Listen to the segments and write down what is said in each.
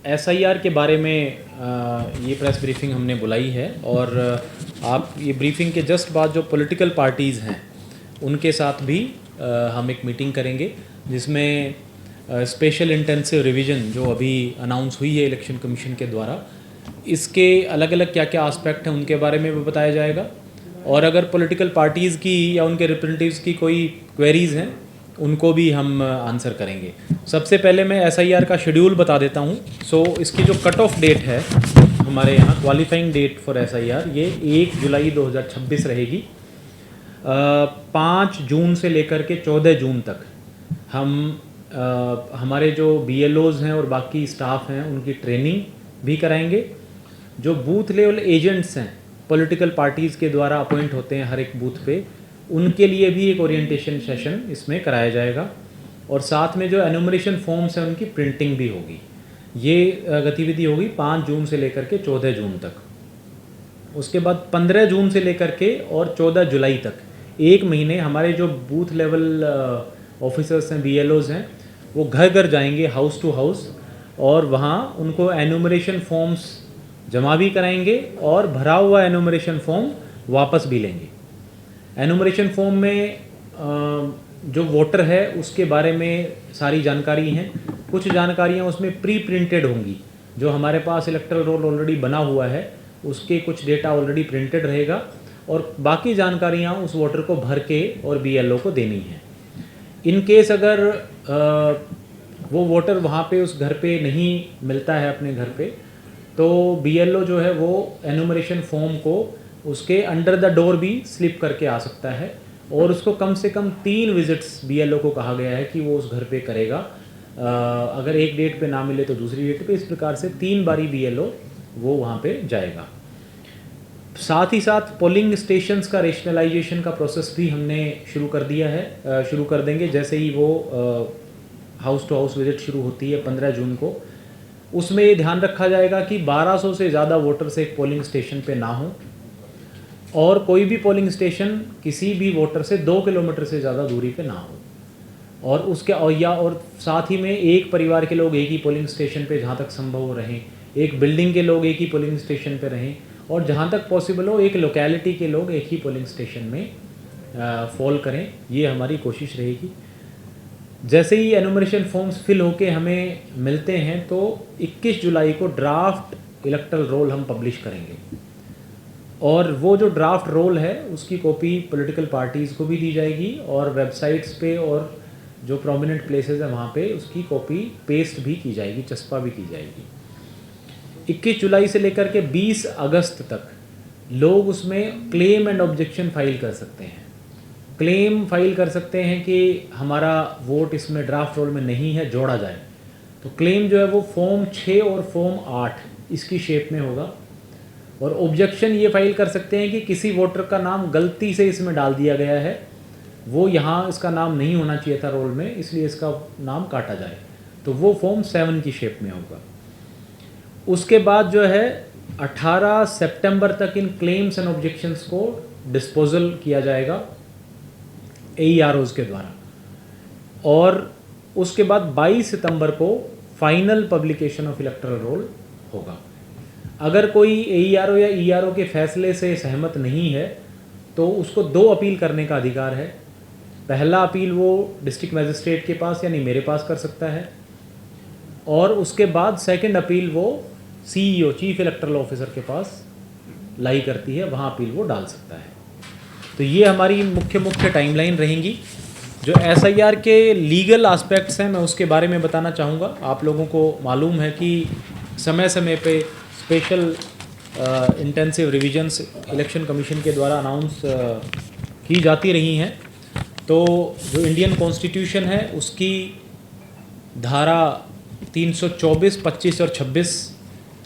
SIR के बारे में ये प्रेस ब्रीफिंग हमने बुलाई है और आप ये ब्रीफिंग के जस्ट बाद जो पॉलिटिकल पार्टीज़ हैं उनके साथ भी हम एक मीटिंग करेंगे जिसमें स्पेशल इंटेंसिव रिवीजन जो अभी अनाउंस हुई है इलेक्शन कमीशन के द्वारा, इसके अलग अलग क्या क्या एस्पेक्ट हैं उनके बारे में भी बताया जाएगा। और अगर पॉलिटिकल पार्टीज़ की या उनके रिप्रेजेंटेटिव्स की कोई क्वेरीज़ हैं उनको भी हम आंसर करेंगे। सबसे पहले मैं एसआईआर का शेड्यूल बता देता हूँ। सो इसकी जो कट ऑफ डेट है हमारे यहाँ, क्वालिफाइंग डेट फॉर एसआईआर, ये 1 जुलाई 2026 रहेगी। 5 जून से लेकर के 14 जून तक हम हमारे जो बीएलओज़ हैं और बाकी स्टाफ हैं उनकी ट्रेनिंग भी कराएंगे। जो बूथ लेवल एजेंट्स हैं पॉलिटिकल पार्टीज़ के द्वारा अपॉइंट होते हैं हर एक बूथ पे, उनके लिए भी एक ओरिएंटेशन सेशन इसमें कराया जाएगा। और साथ में जो एनुमरेशन फॉर्म्स हैं उनकी प्रिंटिंग भी होगी। ये गतिविधि होगी 5 जून से लेकर के 14 जून तक। उसके बाद 15 जून से लेकर के और 14 जुलाई तक एक महीने हमारे जो बूथ लेवल ऑफिसर्स हैं, बीएलओज़ हैं, वो घर घर जाएंगे, हाउस टू हाउस, और वहाँ उनको एनुमरेशन फॉर्म्स जमा भी कराएंगे और भरा हुआ एनुमरेशन फॉर्म वापस भी लेंगे। एनुमरेशन फॉर्म में जो वोटर है उसके बारे में सारी जानकारी हैं। कुछ जानकारियाँ उसमें प्री प्रिंटेड होंगी। जो हमारे पास इलेक्टरल रोल ऑलरेडी बना हुआ है उसके कुछ डेटा ऑलरेडी प्रिंटेड रहेगा और बाकी जानकारियाँ उस वोटर को भर के और बीएलओ को देनी है। इन केस अगर वो वोटर वहाँ पे उस घर पे नहीं मिलता है अपने घर पे, तो बीएलओ जो है वो एनुमरेशन फॉर्म को उसके अंडर द डोर भी स्लिप करके आ सकता है और उसको कम से कम 3 विजिट्स बीएलओ को कहा गया है कि वो उस घर पे करेगा। अगर एक डेट पे ना मिले तो दूसरी डेट पे, इस प्रकार से 3 बारी बीएलओ वो वहाँ पे जाएगा। साथ ही साथ पोलिंग स्टेशंस का रेशनलाइजेशन का प्रोसेस भी हमने शुरू कर दिया है, शुरू कर देंगे जैसे ही वो हाउस टू हाउस विजिट शुरू होती है 15 जून को। उसमें ये ध्यान रखा जाएगा कि 1200 से ज़्यादा वोटर्स एक पोलिंग स्टेशन पे ना हो और कोई भी पोलिंग स्टेशन किसी भी वोटर से 2 किलोमीटर से ज़्यादा दूरी पे ना हो। और उसके और साथ ही में एक परिवार के लोग एक ही पोलिंग स्टेशन पे जहाँ तक संभव हो रहें, एक बिल्डिंग के लोग एक ही पोलिंग स्टेशन पे रहें और जहाँ तक पॉसिबल हो एक लोकेलिटी के लोग एक ही पोलिंग स्टेशन में फॉल करें। ये हमारी कोशिश रहेगी। जैसे ही एनुमरेशन फॉर्म्स फिल होके हमें मिलते हैं तो 21 जुलाई को ड्राफ्ट इलेक्टरल रोल हम पब्लिश करेंगे और वो जो ड्राफ्ट रोल है उसकी कॉपी पॉलिटिकल पार्टीज़ को भी दी जाएगी और वेबसाइट्स पे और जो प्रोमिनेंट प्लेसेस हैं वहाँ पे उसकी कॉपी पेस्ट भी की जाएगी, चस्पा भी की जाएगी। 21 जुलाई से लेकर के 20 अगस्त तक लोग उसमें क्लेम एंड ऑब्जेक्शन फाइल कर सकते हैं। क्लेम फाइल कर सकते हैं कि हमारा वोट इसमें ड्राफ्ट रोल में नहीं है, जोड़ा जाए। तो क्लेम जो है वो फॉर्म 6 और फॉर्म 8 इसकी शेप में होगा। और ऑब्जेक्शन ये फाइल कर सकते हैं कि किसी वोटर का नाम गलती से इसमें डाल दिया गया है, वो यहाँ इसका नाम नहीं होना चाहिए था रोल में, इसलिए इसका नाम काटा जाए, तो वो फॉर्म 7 की शेप में होगा। उसके बाद जो है 18 सितंबर तक इन क्लेम्स एंड ऑब्जेक्शंस को डिस्पोजल किया जाएगा AEROs के द्वारा और उसके बाद 22 सितंबर को final publication of electoral roll होगा। अगर कोई AERO या ERO के फैसले से सहमत नहीं है तो उसको 2 अपील करने का अधिकार है। पहला अपील वो डिस्ट्रिक्ट मजिस्ट्रेट के पास यानी मेरे पास कर सकता है और उसके बाद सेकंड अपील वो CEO चीफ इलेक्टरल ऑफिसर के पास लाई करती है, वहाँ अपील वो डाल सकता है। तो ये हमारी मुख्य टाइमलाइन रहेंगी। जो एसआईआर के लीगल एस्पेक्ट्स हैं मैं उसके बारे में बताना चाहूँगा। आप लोगों को मालूम है कि समय समय पे special intensive revisions election commission के द्वारा अनाउंस की जाती रही हैं। तो जो इंडियन कॉन्स्टिट्यूशन है उसकी धारा 324, 25 और 26,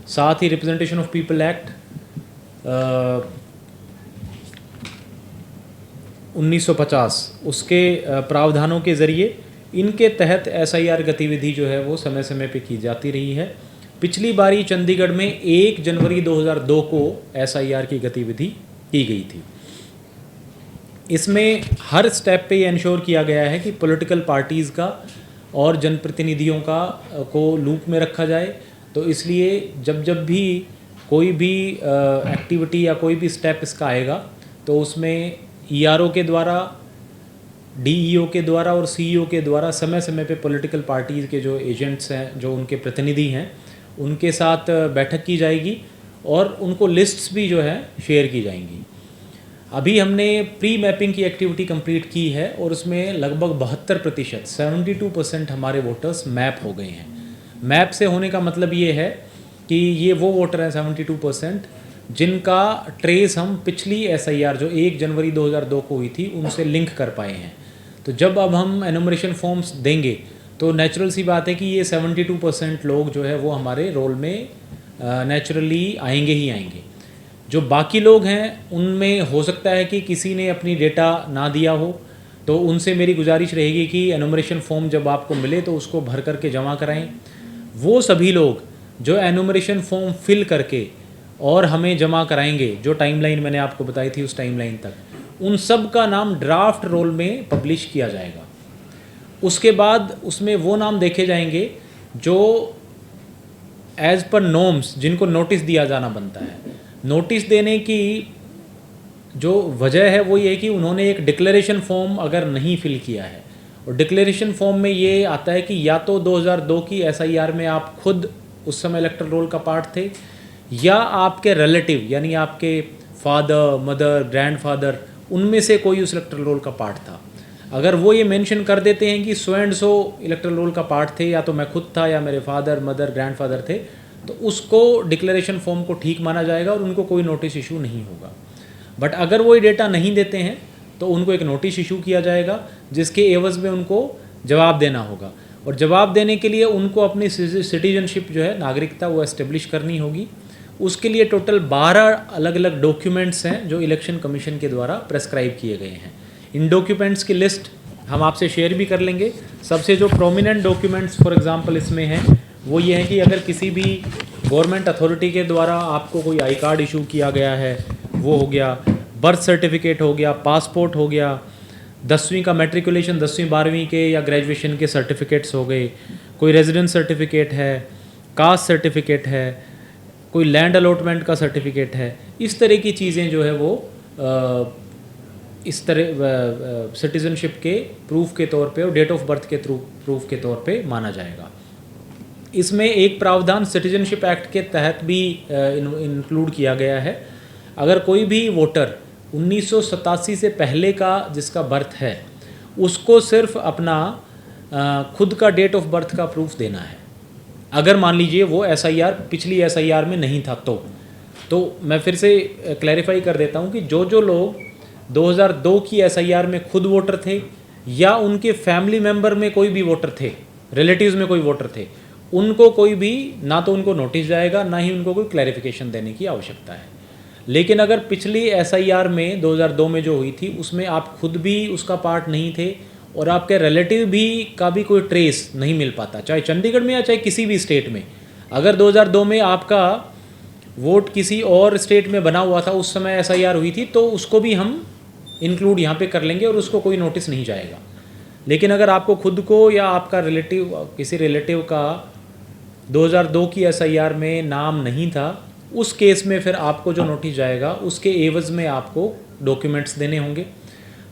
साथ ही रिप्रेजेंटेशन ऑफ पीपल एक्ट 1950 उसके प्रावधानों के ज़रिए इनके तहत एसआईआर गतिविधि जो है वो समय समय पे की जाती रही है। पिछली बारी चंडीगढ़ में 1 जनवरी 2002 को एसआईआर की गतिविधि की गई थी। इसमें हर स्टेप पे ये इंश्योर किया गया है कि पॉलिटिकल पार्टीज़ का और जनप्रतिनिधियों का को लूप में रखा जाए। तो इसलिए जब जब भी कोई भी एक्टिविटी या कोई भी स्टेप इसका आएगा तो उसमें ERO के द्वारा, DEO के द्वारा और CEO के द्वारा समय समय पे पॉलिटिकल पार्टीज़ के जो एजेंट्स हैं, जो उनके प्रतिनिधि हैं, उनके साथ बैठक की जाएगी और उनको लिस्ट्स भी जो है शेयर की जाएंगी। अभी हमने प्री मैपिंग की एक्टिविटी कंप्लीट की है और उसमें लगभग 72% 72% हमारे वोटर्स मैप हो गए हैं। मैप से होने का मतलब ये है कि ये वो वोटर हैं 72% जिनका ट्रेस हम पिछली SIR जो 1 जनवरी 2002 को हुई थी उनसे लिंक कर पाए हैं। तो जब अब हम एनुमरेशन फॉर्म्स देंगे तो नेचुरल सी बात है कि ये 72% लोग जो है वो हमारे रोल में नेचुरली आएंगे ही आएंगे। जो बाकी लोग हैं उनमें हो सकता है कि किसी ने अपनी डेटा ना दिया हो, तो उनसे मेरी गुजारिश रहेगी कि एनुमरेशन फॉर्म जब आपको मिले तो उसको भर करके जमा कराएं। वो सभी लोग जो एनुमरेशन फॉर्म फिल करके और हमें जमा कराएंगे, जो टाइमलाइन मैंने आपको बताई थी उस टाइमलाइन तक, उन सब का नाम ड्राफ्ट रोल में पब्लिश किया जाएगा। उसके बाद उसमें वो नाम देखे जाएंगे जो एज़ पर नॉर्म्स जिनको नोटिस दिया जाना बनता है। नोटिस देने की जो वजह है वो ये है कि उन्होंने एक डिक्लेरेशन फॉर्म अगर नहीं फिल किया है, और डिक्लेरेशन फॉर्म में ये आता है कि या तो 2002 की SIR में आप खुद उस समय इलेक्टोरल रोल का पार्ट थे, या आपके रिलेटिव यानी आपके फादर, मदर, ग्रैंडफादर, उनमें से कोई उस इलेक्टोरल रोल का पार्ट था। अगर वो ये मेंशन कर देते हैं कि so and so electoral roll का पार्ट थे, या तो मैं खुद था या मेरे फादर, मदर, ग्रैंडफादर थे, तो उसको डिक्लेरेशन फॉर्म को ठीक माना जाएगा और उनको कोई नोटिस इशू नहीं होगा। बट अगर वो ये डेटा नहीं देते हैं तो उनको एक नोटिस इशू किया जाएगा जिसके एवज़ में उनको जवाब देना होगा, और जवाब देने के लिए उनको अपनी सिटीजनशिप जो है, नागरिकता, वो एस्टेब्लिश करनी होगी। उसके लिए टोटल 12 अलग अलग डॉक्यूमेंट्स हैं जो इलेक्शन कमीशन के द्वारा प्रेस्क्राइब किए गए हैं। इन डॉक्यूमेंट्स की लिस्ट हम आपसे शेयर भी कर लेंगे। सबसे जो प्रोमिनेंट डॉक्यूमेंट्स फॉर एग्जांपल इसमें हैं वो ये है कि अगर किसी भी गवर्नमेंट अथॉरिटी के द्वारा आपको कोई आई कार्ड इशू किया गया है, वो हो गया, बर्थ सर्टिफिकेट हो गया, पासपोर्ट हो गया, 10वीं का मैट्रिकुलेशन, 10वीं 12वीं के या ग्रेजुएशन के सर्टिफिकेट्स हो गए, कोई रेजिडेंस सर्टिफिकेट है, कास्ट सर्टिफिकेट है, कोई लैंड अलॉटमेंट का सर्टिफिकेट है, इस तरह की चीज़ें जो है वो इस तरह सिटीज़नशिप के प्रूफ के तौर पे और डेट ऑफ बर्थ के प्रूफ के तौर पे माना जाएगा। इसमें एक प्रावधान सिटीजनशिप एक्ट के तहत भी इंक्लूड किया गया है। अगर कोई भी वोटर 1987 से पहले का जिसका बर्थ है, उसको सिर्फ अपना खुद का डेट ऑफ बर्थ का प्रूफ देना है। अगर मान लीजिए वो SIR पिछली SIR में नहीं था तो मैं फिर से क्लैरिफाई कर देता हूँ कि जो लोग 2002 की SIR में खुद वोटर थे या उनके फैमिली मेम्बर में कोई भी वोटर थे, रिलेटिव्स में कोई वोटर थे, उनको कोई भी ना तो उनको नोटिस जाएगा ना ही उनको कोई क्लैरिफिकेशन देने की आवश्यकता है। लेकिन अगर पिछली SIR में 2002 में जो हुई थी उसमें आप खुद भी उसका पार्ट नहीं थे और आपके रिलेटिव भी का भी कोई ट्रेस नहीं मिल पाता, चाहे चंडीगढ़ में या चाहे किसी भी स्टेट में, अगर 2002 में आपका वोट किसी और स्टेट में बना हुआ था, उस समय SIR हुई थी, तो उसको भी हम इंक्लूड यहाँ पे कर लेंगे और उसको कोई नोटिस नहीं जाएगा। लेकिन अगर आपको खुद को या आपका रिलेटिव, किसी रिलेटिव का 2002 की SIR में नाम नहीं था, उस केस में फिर आपको जो नोटिस जाएगा उसके एवज़ में आपको डॉक्यूमेंट्स देने होंगे।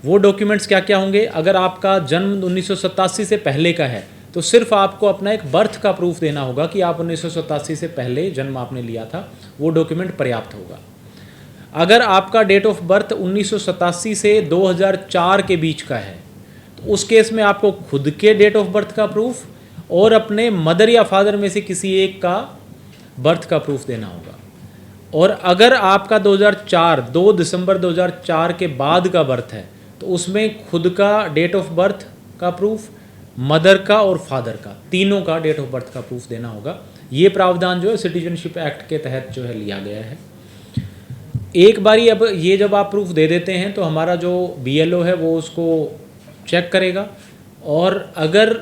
वो डॉक्यूमेंट्स क्या क्या होंगे? अगर आपका जन्म 1987 से पहले का है तो सिर्फ आपको अपना एक बर्थ का प्रूफ देना होगा कि आप 1987 से पहले जन्म आपने लिया था, वो डॉक्यूमेंट पर्याप्त होगा। अगर आपका डेट ऑफ बर्थ 1987 से 2004 के बीच का है तो उस केस में आपको खुद के डेट ऑफ बर्थ का प्रूफ और अपने मदर या फादर में से किसी एक का बर्थ का प्रूफ देना होगा। और अगर आपका 2 दिसंबर 2004 के बाद का बर्थ है तो उसमें खुद का डेट ऑफ बर्थ का प्रूफ, मदर का और फादर का, तीनों का डेट ऑफ बर्थ का प्रूफ देना होगा। ये प्रावधान जो है सिटीजनशिप एक्ट के तहत जो है लिया गया है। एक बारी अब ये जब आप प्रूफ दे देते हैं तो हमारा जो BLO है वो उसको चेक करेगा, और अगर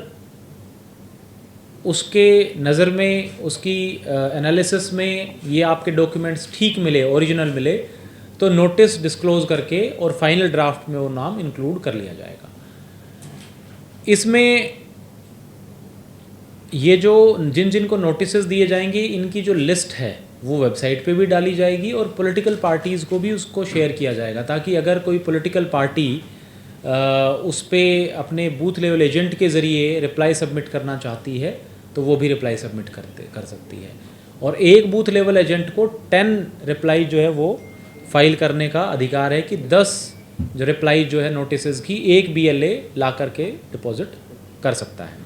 उसके नज़र में, उसकी एनालिसिस में ये आपके डॉक्यूमेंट्स ठीक मिले, ओरिजिनल मिले, तो नोटिस डिस्क्लोज करके और फाइनल ड्राफ्ट में वो नाम इंक्लूड कर लिया जाएगा। इसमें ये जो जिन को नोटिसेस दिए जाएंगे, इनकी जो लिस्ट है वो वेबसाइट पे भी डाली जाएगी और पॉलिटिकल पार्टीज़ को भी उसको शेयर किया जाएगा, ताकि अगर कोई पॉलिटिकल पार्टी उस पर अपने बूथ लेवल एजेंट के ज़रिए रिप्लाई सबमिट करना चाहती है तो वो भी रिप्लाई सबमिट कर सकती है। और एक बूथ लेवल एजेंट को 10 रिप्लाई जो है वो फाइल करने का अधिकार है कि 10 जो रिप्लाई जो है नोटिसेस की एक BLA ला करके डिपॉजिट कर सकता है,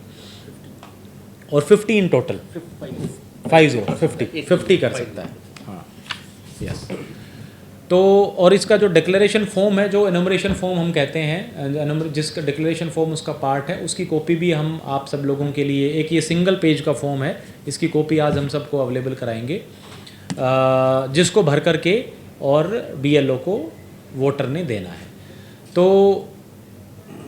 और 50 इन टोटल 50 कर सकता है। हाँ, यस। तो और इसका जो डिक्लेरेशन फॉर्म है, जो एनुमरेशन फॉर्म हम कहते हैं, जिसका डिक्लेरेशन फॉर्म उसका पार्ट है, उसकी कॉपी भी हम आप सब लोगों के लिए, एक ये सिंगल पेज का फॉर्म है, इसकी कॉपी आज हम सबको अवेलेबल कराएंगे, जिसको भर करके और BLO को वोटर ने देना है। तो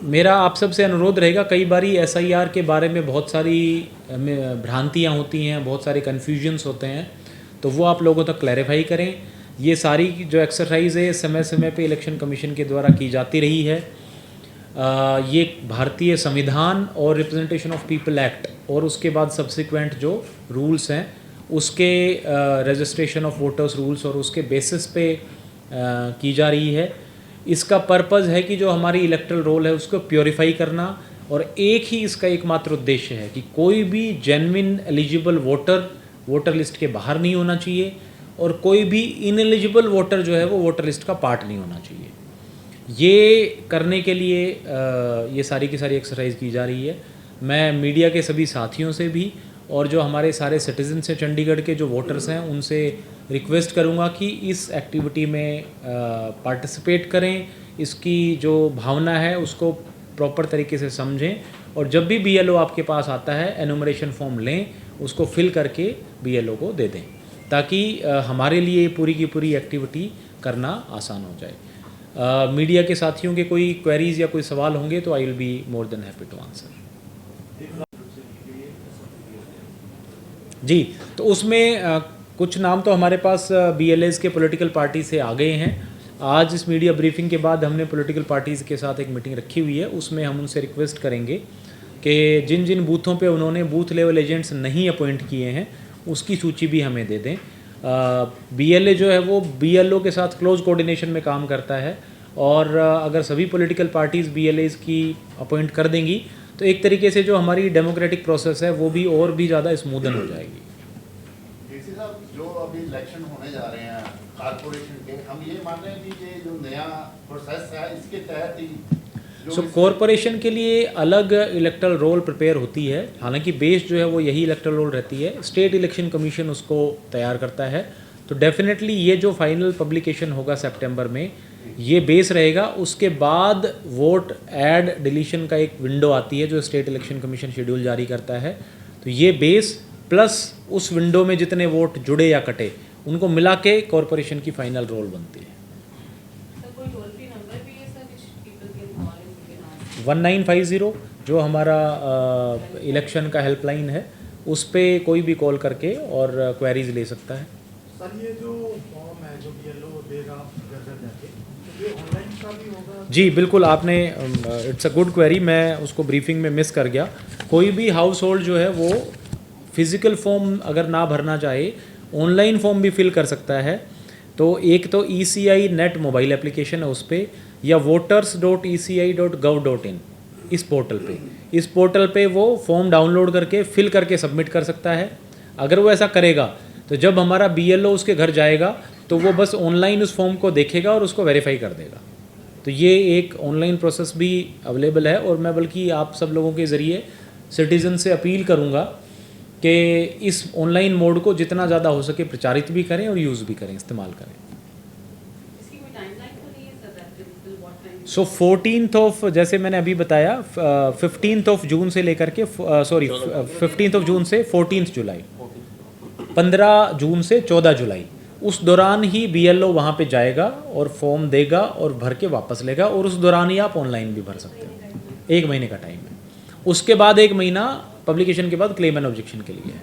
मेरा आप सब से अनुरोध रहेगा, कई बारी SIR के बारे में बहुत सारी भ्रांतियाँ होती हैं, बहुत सारे कन्फ्यूजन्स होते हैं, तो वो आप लोगों तक क्लैरिफाई करें। ये सारी जो एक्सरसाइज है समय समय पे इलेक्शन कमीशन के द्वारा की जाती रही है। ये भारतीय संविधान और रिप्रेजेंटेशन ऑफ पीपल एक्ट और उसके बाद सब्सिक्वेंट जो रूल्स हैं उसके रजिस्ट्रेशन ऑफ वोटर्स रूल्स और उसके बेसिस पे की जा रही है। इसका पर्पज़ है कि जो हमारी इलेक्टरल रोल है उसको प्योरीफाई करना, और एक ही इसका एकमात्र उद्देश्य है कि कोई भी जेन्युइन एलिजिबल वोटर लिस्ट के बाहर नहीं होना चाहिए और कोई भी इनएलिजिबल वोटर जो है वो वोटर लिस्ट का पार्ट नहीं होना चाहिए। ये करने के लिए ये सारी की सारी एक्सरसाइज की जा रही है। मैं मीडिया के सभी साथियों से भी और जो हमारे सारे सिटीजन्स हैं चंडीगढ़ के, जो वोटर्स हैं, उनसे रिक्वेस्ट करूंगा कि इस एक्टिविटी में पार्टिसिपेट करें, इसकी जो भावना है उसको प्रॉपर तरीके से समझें, और जब भी BLO आपके पास आता है एनुमरेशन फॉर्म लें, उसको फिल करके BLO को दे दें, ताकि हमारे लिए पूरी की पूरी एक्टिविटी करना आसान हो जाए। मीडिया के साथियों के कोई क्वेरीज या कोई सवाल होंगे तो I will be more than happy to answer. जी, तो उसमें कुछ नाम तो हमारे पास BLAs के पॉलिटिकल पार्टी से आ गए हैं। आज इस मीडिया ब्रीफिंग के बाद हमने पॉलिटिकल पार्टीज़ के साथ एक मीटिंग रखी हुई है, उसमें हम उनसे रिक्वेस्ट करेंगे कि जिन जिन बूथों पे उन्होंने बूथ लेवल एजेंट्स नहीं अपॉइंट किए हैं उसकी सूची भी हमें दे दें। BLA जो है वो BLO के साथ क्लोज कोऑर्डिनेशन में काम करता है, और अगर सभी पॉलिटिकल पार्टीज़ BLAs की अपॉइंट कर देंगी तो एक तरीके से जो हमारी डेमोक्रेटिक प्रोसेस है वो भी और भी ज़्यादा स्मूदन हो जाएगी। डीसी साहब, जो अभी इलेक्शन होने जा रहे हैं कारपोरेशन के, हम ये मान रहे हैं कि ये जो नया प्रोसेस है इसके तहत ही कॉरपोरेशन के लिए अलग इलेक्टरल रोल प्रिपेयर होती है, हालांकि बेस जो है वो यही इलेक्टरल रोल रहती है, स्टेट इलेक्शन कमीशन उसको तैयार करता है। तो डेफिनेटली ये जो फाइनल पब्लिकेशन होगा सितंबर में, ये बेस रहेगा। उसके बाद वोट ऐड डिलीशन का एक विंडो आती है जो स्टेट इलेक्शन कमीशन शेड्यूल जारी करता है, तो ये बेस प्लस उस विंडो में जितने वोट जुड़े या कटे उनको मिला के कॉरपोरेशन की फाइनल रोल बनती है। 1950 जो हमारा इलेक्शन का हेल्पलाइन है, उस पर कोई भी कॉल करके और क्वेरीज ले सकता है। सर, ये जो फॉर्म है जो BLO देगा घर घर जाके, तो ये ऑनलाइन का भी होगा? जी बिल्कुल, आपने इट्स अ गुड क्वेरी, मैं उसको ब्रीफिंग में मिस कर गया। कोई भी हाउस होल्ड जो है वो फिज़िकल फॉर्म अगर ना भरना चाहे, ऑनलाइन फॉर्म भी फिल कर सकता है। तो एक तो ECI नेट मोबाइल एप्लीकेशन है उस पर, या voters.eci.gov.in इस पोर्टल पे वो फॉर्म डाउनलोड करके फिल करके सबमिट कर सकता है। अगर वो ऐसा करेगा तो जब हमारा BLO उसके घर जाएगा तो वो बस ऑनलाइन उस फॉर्म को देखेगा और उसको वेरीफाई कर देगा। तो ये एक ऑनलाइन प्रोसेस भी अवेलेबल है, और मैं बल्कि आप सब लोगों के ज़रिए सिटीज़न से अपील करूँगा कि इस ऑनलाइन मोड को जितना ज़्यादा हो सके प्रचारित भी करें और यूज़ भी करें, इस्तेमाल करें। सो 14th ऑफ, जैसे मैंने अभी बताया, 15th ऑफ जून से लेकर के 15th ऑफ जून से 14th जुलाई, 15 जून से 14 जुलाई, उस दौरान ही BLO वहाँ पे जाएगा और फॉर्म देगा और भर के वापस लेगा, और उस दौरान ही आप ऑनलाइन भी भर सकते हो। 1 महीने का टाइम है। उसके बाद 1 महीना पब्लिकेशन के बाद क्लेम एंड ऑब्जेक्शन के लिए है।